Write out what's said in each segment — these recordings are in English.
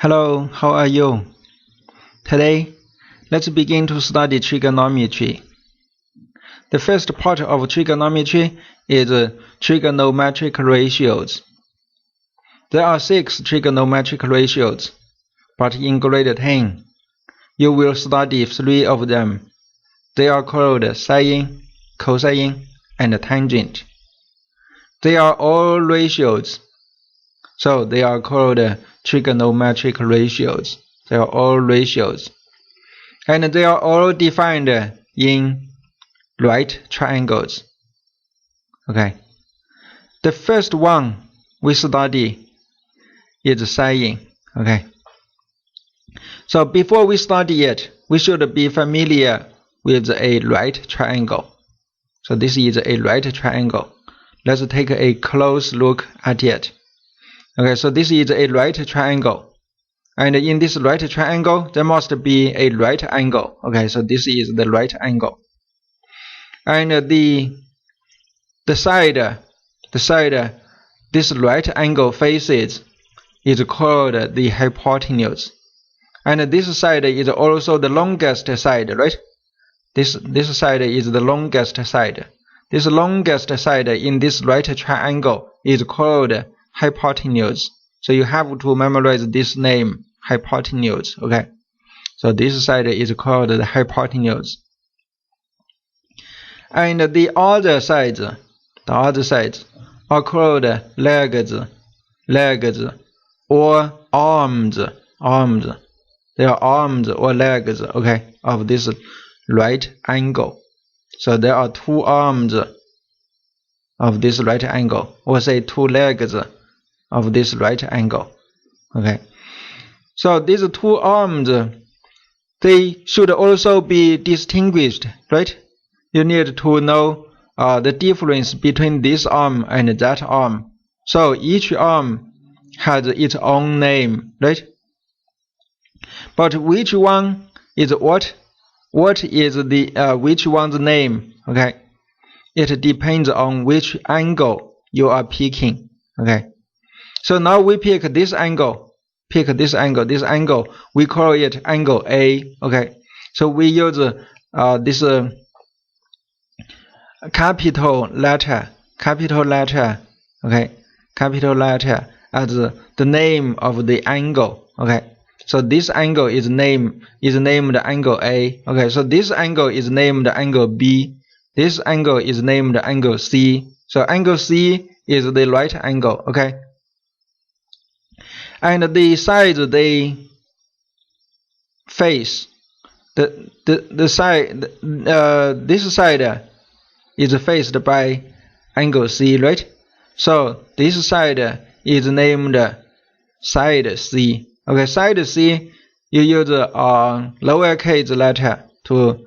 Hello, how are you? Today, let's begin to study trigonometry. The first part of trigonometry is trigonometric ratios. There are 6 trigonometric ratios, but in grade 10, you will study 3 of them. They are called sine, cosine, and tangent. They are all ratios, so they are called trigonometric ratios. They are all ratios. And they are all defined in right triangles. Okay. The first one we study is sine. Okay. So before we study it, we should be familiar with a right triangle. So this is a right triangle. Let's take a close look at it. Okay, so this is a right triangle. And in this right triangle, there must be a right angle. Okay, so this is the right angle. And the side this right angle faces is called the hypotenuse. And this side is also the longest side, right? This side is the longest side. This longest side in this right triangle is called hypotenuse. So you have to memorize this name, hypotenuse. Okay. So this side is called the hypotenuse. And the other sides are called legs or arms. They are arms or legs, okay, of this right angle. So there are 2 arms of this right angle, or say 2 legs of this right angle. Okay. So these 2 arms, they should also be distinguished, right? You need to know the difference between this arm and that arm. So each arm has its own name, right? But which one is what? What is the which one's name? Okay. It depends on which angle you are picking. Okay. So now we pick this angle. This angle, we call it angle A. Okay. So we use this capital letter. Okay. Capital letter as the name of the angle. Okay. So this angle is named angle A. Okay. So this angle is named angle B. This angle is named angle C. So angle C is the right angle. Okay. And the sides they face, this side is faced by angle C, right? So this side is named side C. Okay, side C, you use lowercase letter to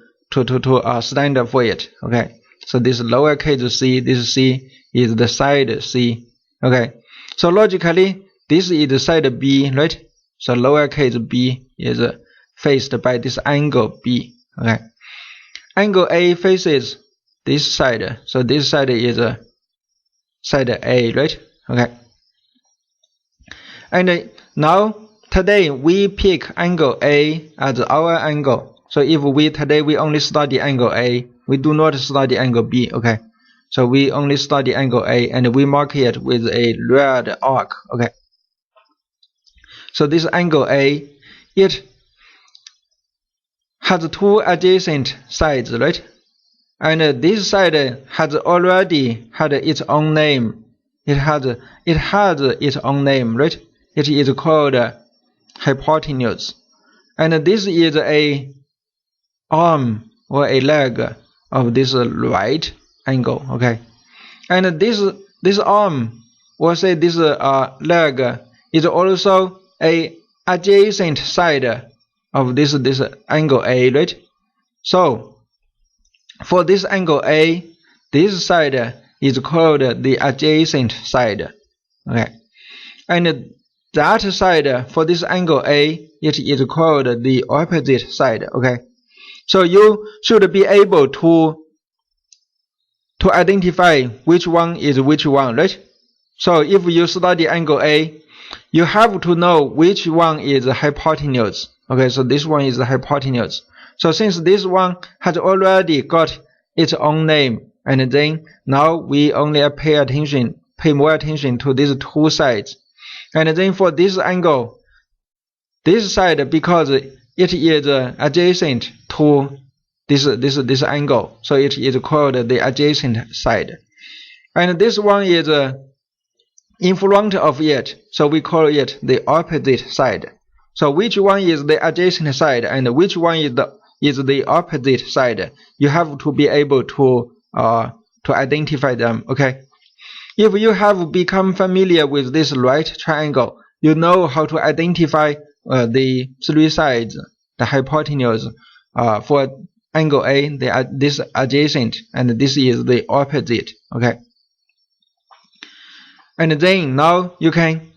stand for it. Okay, so this lowercase c, this C is the side C. Okay, so logically this is the side B, right? So lowercase b is faced by this angle B. Okay, angle A faces this side, so this side is side A, right? Okay, and now today we pick angle A as our angle. So if today we only study angle A, we do not study angle B. Okay, so we only study angle A and we mark it with a red arc. Okay, so this angle A, it has 2 adjacent sides, right? And this side has already had its own name. It has its own name, right? It is called hypotenuse. And this is a arm or a leg of this right angle. Okay. And this arm, or say this leg, is also a adjacent side of this angle A, right? So for this angle A, this side is called the adjacent side. Okay. And that side for this angle A, it is called the opposite side. Okay. So you should be able to identify which one is which one, right? So if you study angle A, you have to know which one is the hypotenuse. Okay, so this one is the hypotenuse. So since this one has already got its own name, and then now we only pay more attention to these two sides. And then for this angle, this side, because it is adjacent to this angle, so it is called the adjacent side. And this one is in front of it, so we call it the opposite side. So which one is the adjacent side and which one is the opposite side? You have to be able to identify them. Okay. If you have become familiar with this right triangle, you know how to identify the three sides, the hypotenuse. For angle A, this adjacent, and this is the opposite. Okay. And then now you can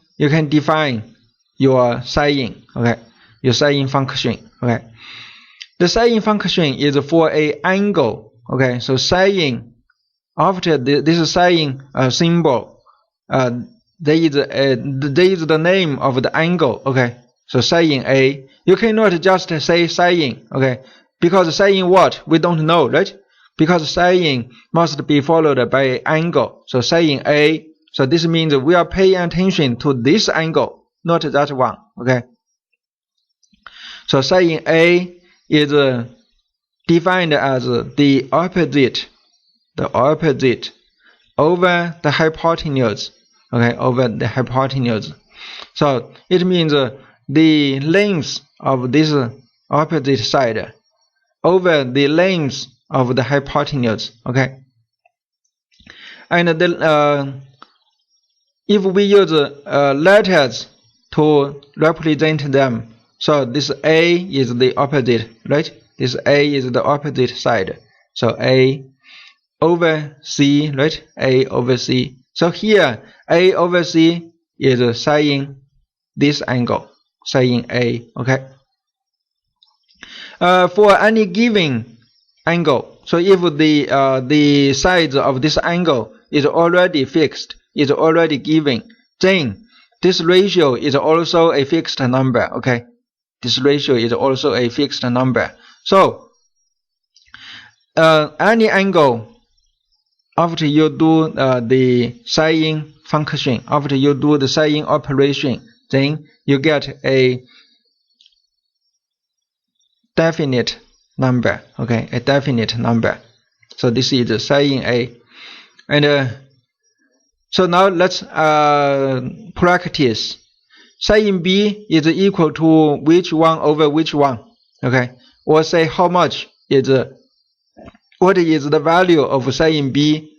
define your sine. Okay, your sine function. Okay, the sine function is for a angle. Okay, so sine, after this sine symbol, there is the name of the angle. Okay, so sine A. You cannot just say sine. Okay, because sine what? We don't know, right? Because sine must be followed by an angle. So sine A. So this means we are paying attention to this angle, not that one. Okay. So sine A is defined as the opposite over the hypotenuse. Okay, over the hypotenuse. So it means the length of this opposite side over the length of the hypotenuse. Okay. And if we use letters to represent them, so this A is the opposite, right? This A is the opposite side. So A over C, right? A over C. So here A over C is sine this angle, sine A. Okay. For any given angle, so if the sides of this angle is already fixed, is already given, then this ratio is also a fixed number. Okay, this ratio is also a fixed number. So any angle, after you do the sine function, after you do the sine operation, then you get a definite number. Okay, a definite number. So this is the sine A. And so now let's practice. Sine B is equal to which one over which one? Okay, or say how much is what is the value of sine B?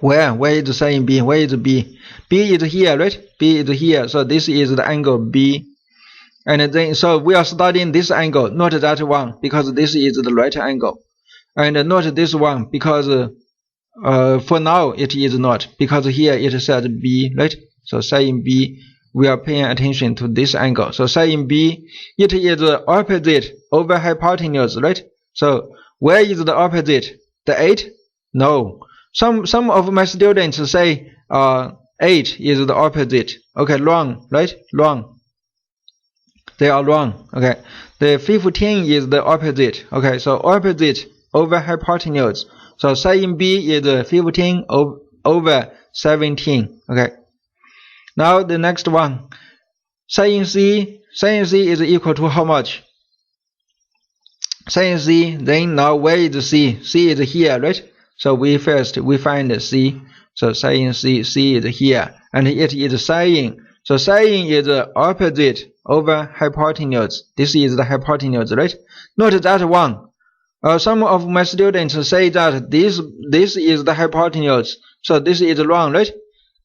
Where is sine B? Where is B? B is here, right? B is here. So this is the angle B. And then so we are studying this angle, not that one, because this is the right angle, and not this one because for now it is not, because here it says B, right? So sine B, we are paying attention to this angle. So sine B, it is opposite over hypotenuse, right? So where is the opposite? The 8? No. Some of my students say 8 is the opposite. Okay, wrong, right? Wrong. They are wrong. Okay, the 15 is the opposite. Okay, so opposite over hypotenuse. So sine B is 15 over 17. Okay. Now the next one, sine C. Sine C is equal to how much? Sine C. Then now where is C? C is here, right? So we find C. So sine C. C is here, and it is sine. So sine is opposite over hypotenuse. This is the hypotenuse, right? Not that one. Some of my students say that this is the hypotenuse, so this is wrong, right?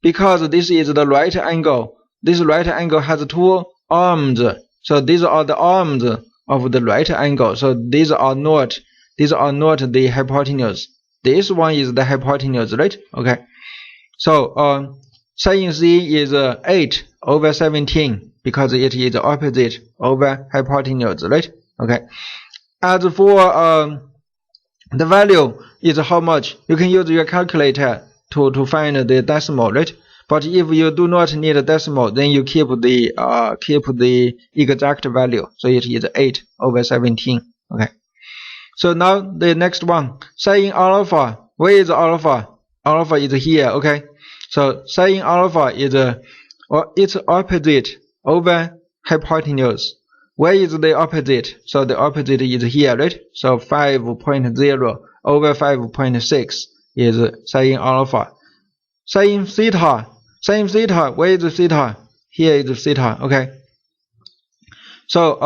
Because this is the right angle. This right angle has two arms, so these are the arms of the right angle. So these are not the hypotenuse. This one is the hypotenuse, right? Okay. So sine C is 8 over 17 because it is opposite over hypotenuse, right? Okay. As for the value is how much, you can use your calculator to find the decimal, right? But if you do not need a decimal, then you keep the exact value. So it is 8/17. Okay. So now the next one, sin alpha. Where is alpha? Alpha is here. Okay. So sin alpha is its opposite over hypotenuse. Where is the opposite? So the opposite is here, right? So 5.0 over 5.6 is sin alpha. Sin theta. Sin theta. Where is theta? Here is theta. Okay. So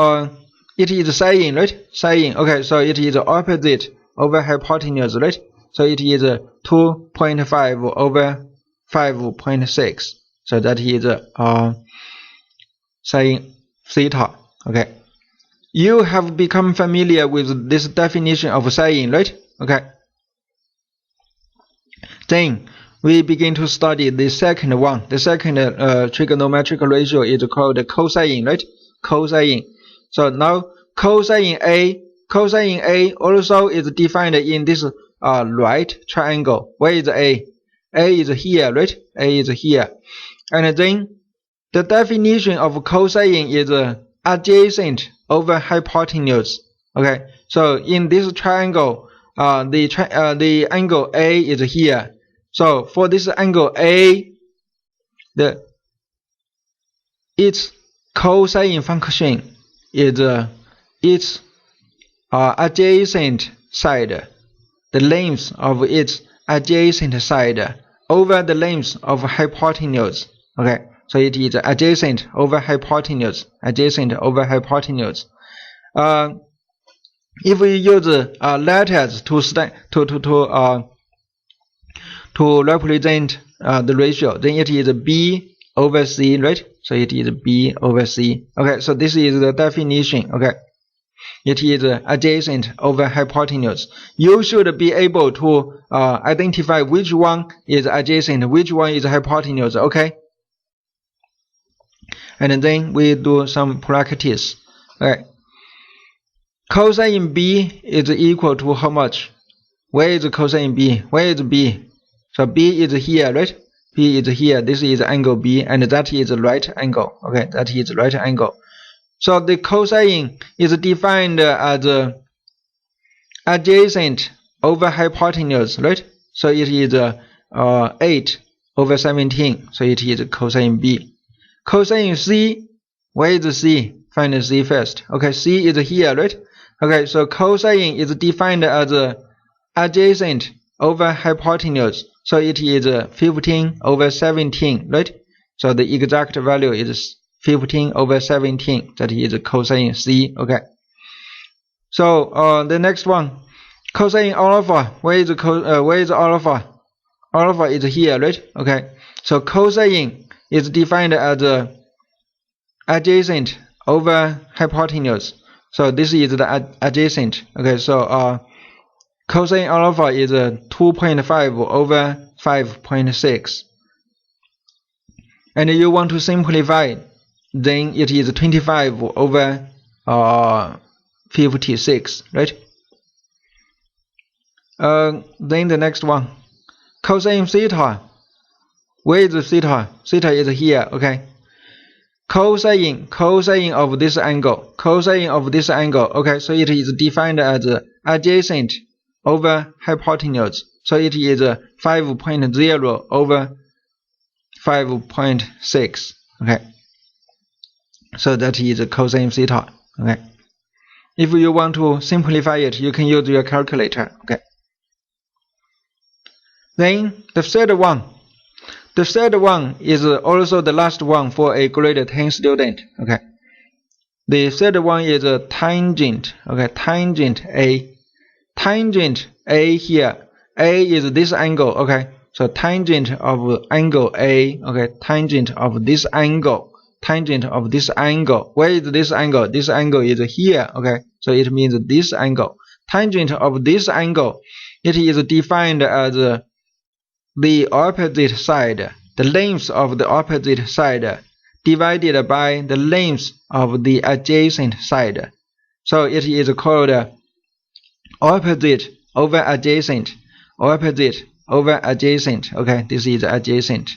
it is sin, right? Sin. Okay. So it is opposite over hypotenuse, right? So it is 2.5 over 5.6. So that is sin theta. Okay. You have become familiar with this definition of sin, right? Okay. Then we begin to study the second one. The second trigonometric ratio is called cosine, right? Cosine. So now cosine A also is defined in this right triangle. Where is A? A is here, right? A is here. And then the definition of cosine is adjacent over hypotenuse. Okay. So in this triangle, the angle A is here. So for this angle A, its cosine function is its adjacent side, the length of its adjacent side over the length of hypotenuse. Okay, so it is adjacent over hypotenuse. Adjacent over hypotenuse. If we use letters to represent the ratio, then it is B over C, right? So it is B over C. Okay, so this is the definition. Okay, it is adjacent over hypotenuse. You should be able to identify which one is adjacent, which one is hypotenuse. Okay, and then we do some practice. Okay, cosine B is equal to how much? Where is cosine B? Where is B? So B is here, right? B is here. This is angle B, and that is right angle. Okay, that is right angle. So the cosine is defined as adjacent over hypotenuse, right? So it is 8/17. So it is cosine B. Cosine C, where is C? Find C first. Okay, C is here, right? Okay, so cosine is defined as adjacent over hypotenuse. So it is 15/17, right? So the exact value is 15/17. That is cosine C. Okay. So the next one, cosine alpha. Where is alpha? Alpha is here, right? Okay. So cosine is defined as adjacent over hypotenuse. So this is the adjacent. Okay. So cosine alpha is 2.5 over 5.6. And you want to simplify, then it is 25/56, right? Then the next one, cosine theta. Where is theta? Theta is here. Okay. Cosine of this angle. Cosine of this angle. Okay. So it is defined as adjacent over hypotenuse. So it is 5.0 over 5.6. Okay. So that is cosine theta. Okay. If you want to simplify it, you can use your calculator. Okay. Then the third one. The third one is also the last one for a grade 10 student. Okay. The third one is a tangent. Okay. Tangent A. Tangent A here. A is this angle. Okay. So tangent of angle A. Okay. Tangent of this angle. Tangent of this angle. Where is this angle? This angle is here. Okay. So it means this angle. Tangent of this angle. It is defined as the opposite side. The length of the opposite side divided by the length of the adjacent side. So it is called opposite over adjacent. Opposite over adjacent. Okay, this is adjacent.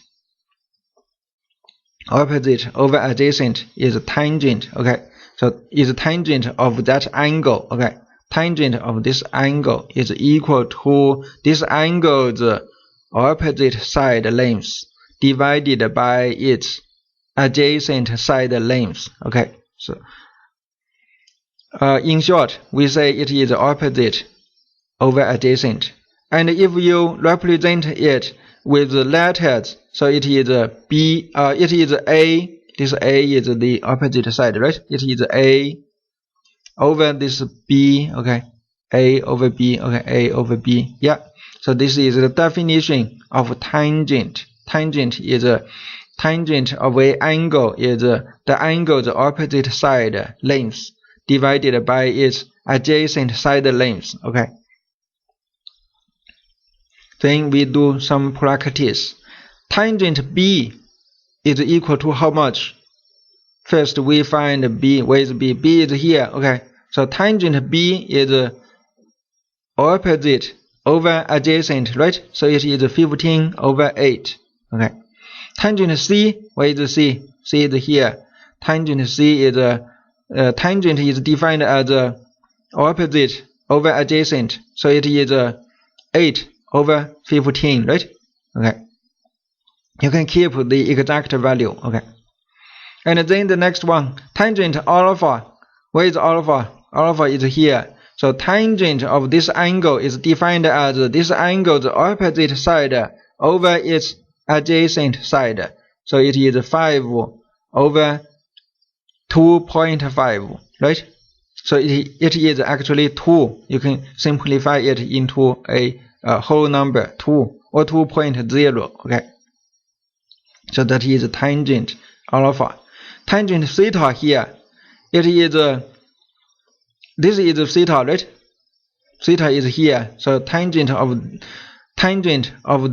opposite over adjacent is tangent. Okay, so is tangent of that angle. Okay, tangent of this angle is equal to this angle's opposite side length divided by its adjacent side length. Okay, so in short, we say it is opposite over adjacent. And if you represent it with letters, so it is B, it is A, this A is the opposite side, right? It is A over this B, okay? A over B, okay? A over B, yeah. So this is the definition of tangent. Tangent is a tangent of an angle is the angle's opposite side length divided by its adjacent side length, okay? Then we do some practice. Tangent B is equal to how much? First we find B. Where is B? B is here. Okay. So tangent B is opposite over adjacent, right? So it is 15 over 8. Okay. Tangent C, where is C? C is here. Tangent C is tangent is defined as opposite over adjacent. So it is 8 over 15, right? Okay. You can keep the exact value, okay? And then the next one, tangent alpha. Where is alpha? Alpha is here. So tangent of this angle is defined as this angle's opposite side over its adjacent side. So it is 5 over 2.5, right? So it is actually 2. You can simplify it into a whole number, 2 or 2.0, okay? So that is tangent alpha. Tangent theta here, it is, this is theta, right? Theta is here, so tangent of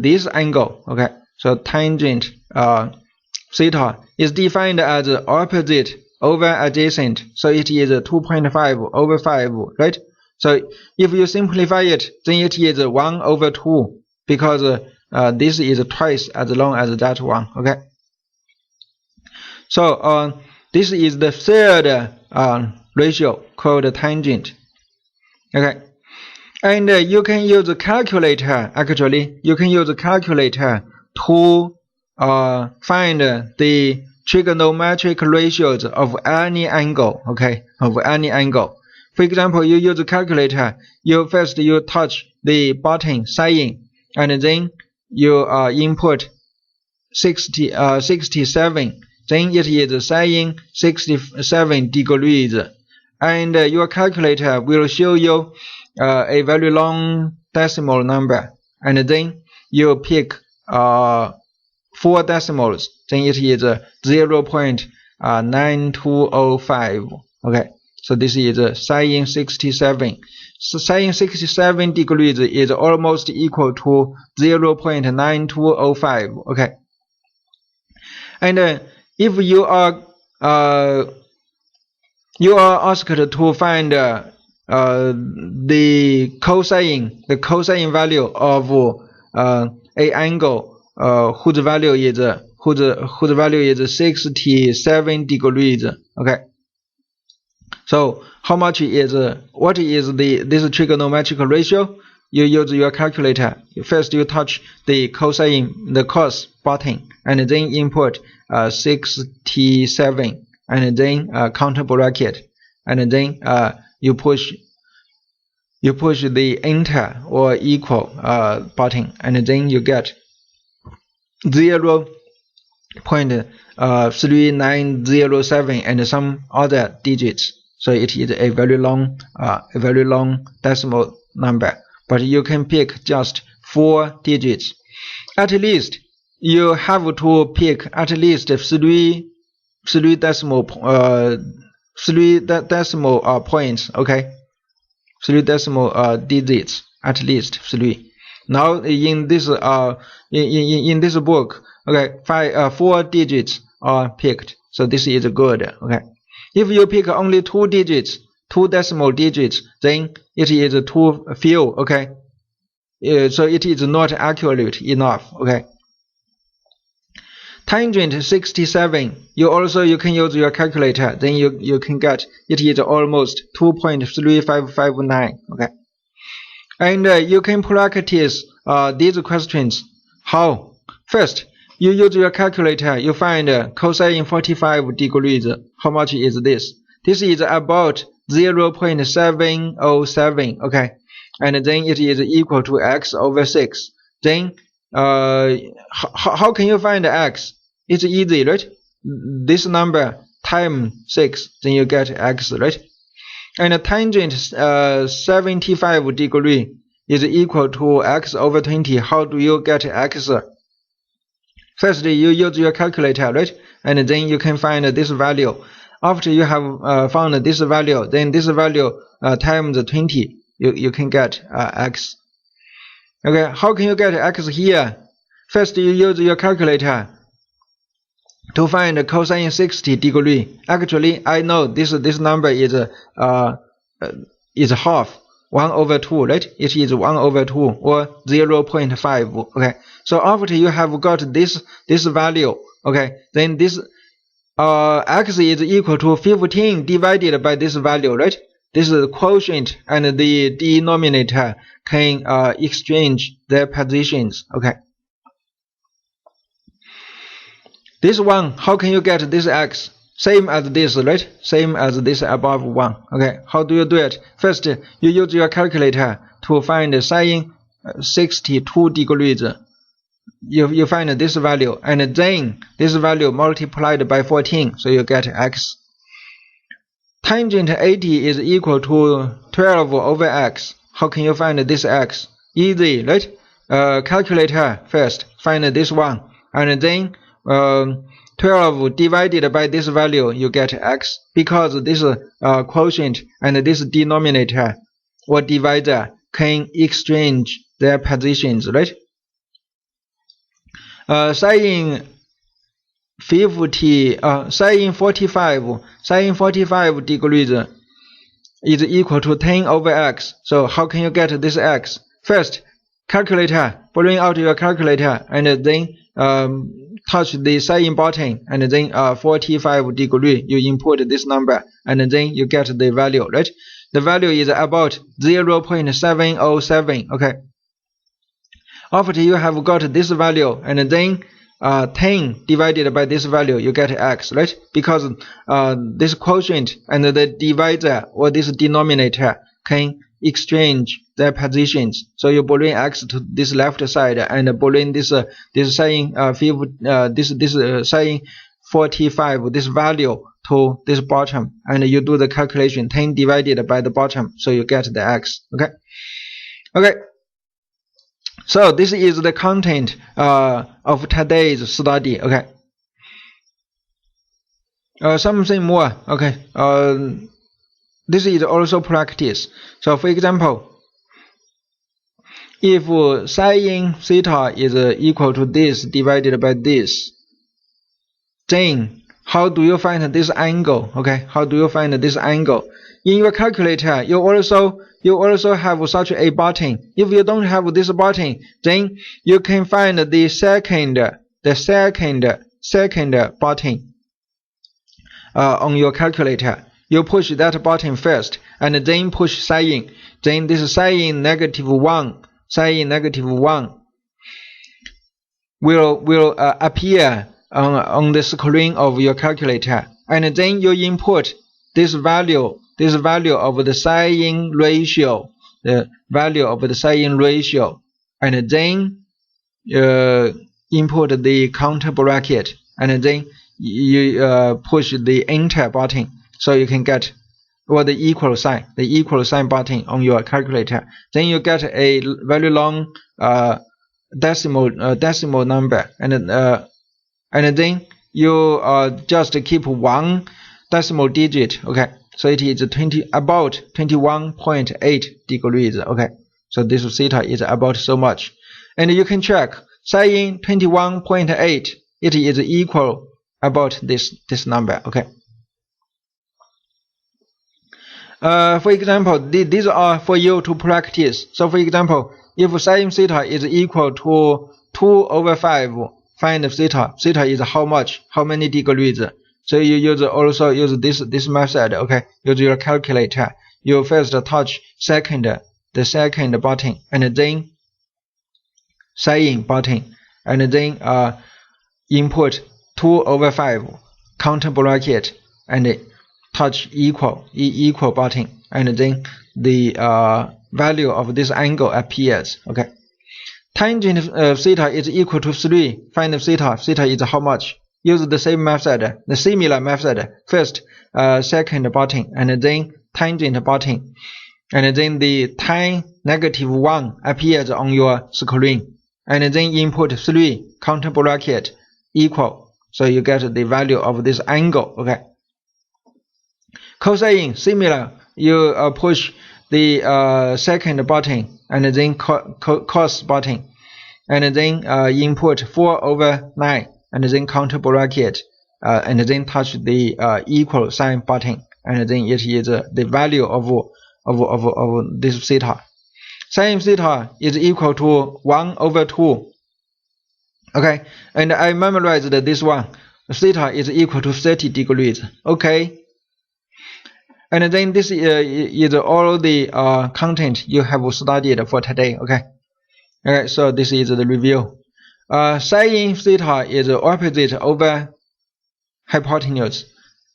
this angle, okay? So tangent theta is defined as opposite over adjacent, so it is 2.5 over 5, right? So if you simplify it, then it is 1 over 2, because this is twice as long as that one, okay? So this is the third ratio called tangent, okay? And you can use a calculator, actually, you can use a calculator to find the trigonometric ratios of any angle, okay? Of any angle. For example, you use a calculator, you touch the button sine, and then you input 67, then it is sine 67 degrees, and your calculator will show you a very long decimal number, and then you pick 4 decimals, then it is 0.9205, okay? So this is sine 67. So sine 67 degrees is almost equal to 0.9205, okay? And if you are asked to find the cosine value of a angle whose value is 67 degrees, okay? So how much is what is this trigonometric ratio? You use your calculator. First you touch the cos button, and then input 67, and then counter bracket, and then you push the enter or equal button, and then you get 0.3907 and some other digits. So it is a very long decimal number, but you can pick just 4 digits. At least you have to pick at least 3 decimal points, okay? 3 decimal digits, at least 3. Now in this in this book, okay, 4 digits are picked, so this is good, okay? If you pick only 2 digits, 2 decimal digits, then it is too few, okay? So it is not accurate enough, okay? Tangent 67, you can use your calculator, then you can get it is almost 2.3559. Okay, and you can practice these questions. How? First, you use your calculator, you find cosine 45 degrees. How much is this? This is about 0.707. Okay, and then it is equal to x over 6. Then how can you find x? It's easy, right? This number times 6, then you get x, right? And tangent 75 degree is equal to x over 20. How do you get x? First, you use your calculator, right? And then you can find this value. After you have found this value, then this value times 20, you can get x. Okay, how can you get x here? First, you use your calculator to find cosine 60 degree. Actually, I know this number is half. 1 over 2, right? It is 1 over 2 or 0.5. Okay, so after you have got this value, okay, then this x is equal to 15 divided by this value, right? This is the quotient and the denominator can exchange their positions. Okay, this one, how can you get this x? Same as this, right? Same as this above one. Okay, how do you do it? First, you use your calculator to find sine 62 degrees. You find this value, and then this value multiplied by 14, so you get x. Tangent 80 is equal to 12 over x. How can you find this x? Easy, right? Calculator first, find this one, and then 12 divided by this value, you get x, because this quotient and this denominator or divisor can exchange their positions, right? Sine 45 degrees is equal to 10 over x. So how can you get this x? First, calculator, bring out your calculator and then touch the sine button, and then 45 degree, you input this number, and then you get the value, right? The value is about 0.707. Okay, after you have got this value, and then 10 divided by this value, you get x, right? Because this quotient and the divisor or this denominator can exchange their positions. So you bring x to this left side and bring this sine sine 45, this value, to this bottom, and you do the calculation 10 divided by the bottom, so you get the x. Okay, so this is the content of today's study. Okay, something more. Okay, this is also practice. So for example, if sine theta is equal to this divided by this, then how do you find this angle? Okay, how do you find this angle? In your calculator, you also have such a button. If you don't have this button, then you can find the second button on your calculator. You push that button first, and then push sine. Then this sine negative 1 will appear on the screen of your calculator, and then you input this value of the sine ratio, and then input the counter bracket, and then you push the enter button, so you can get the equal sign button on your calculator. Then you get a very long decimal number, and then you just keep one decimal digit. Okay, so it is about 21.8 degrees. Okay, so this theta is about so much, and you can check sine 21.8. It is equal about this number. Okay. For example, these are for you to practice. So for example, if sine theta is equal to 2 over 5, find theta. Theta is how much, how many degrees. So you also use this method. Okay, use your calculator. You first touch the second button, and then sign button, and then input 2/5 counter bracket, and touch equal button, and then the value of this angle appears. Okay, tangent theta is equal to 3. Find theta. Theta is how much? Use the same method, the similar method. First, second button, and then tangent button, and then the tan -1 appears on your screen, and then input 3 counter bracket equal. So you get the value of this angle. Okay. Cosine, similar. You push the second button, and then cos button, and then input 4/9, and then counter bracket, and then touch the equal sign button, and then it is the value of this theta. Sin theta is equal to 1/2. Okay, and I memorized this one. Theta is equal to 30 degrees. Okay. And then this is all the content you have studied for today. Okay. Alright, so this is the review. Sin theta is opposite over hypotenuse.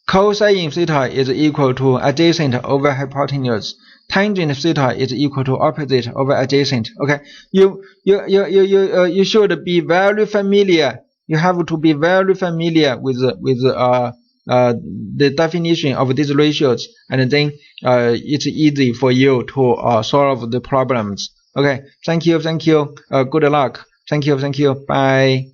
Cosine theta is equal to adjacent over hypotenuse. Tangent theta is equal to opposite over adjacent. Okay, you should be very familiar. You have to be very familiar with the definition of these ratios, and then it's easy for you to solve the problems. Okay, thank you. Good luck. Thank you. Bye.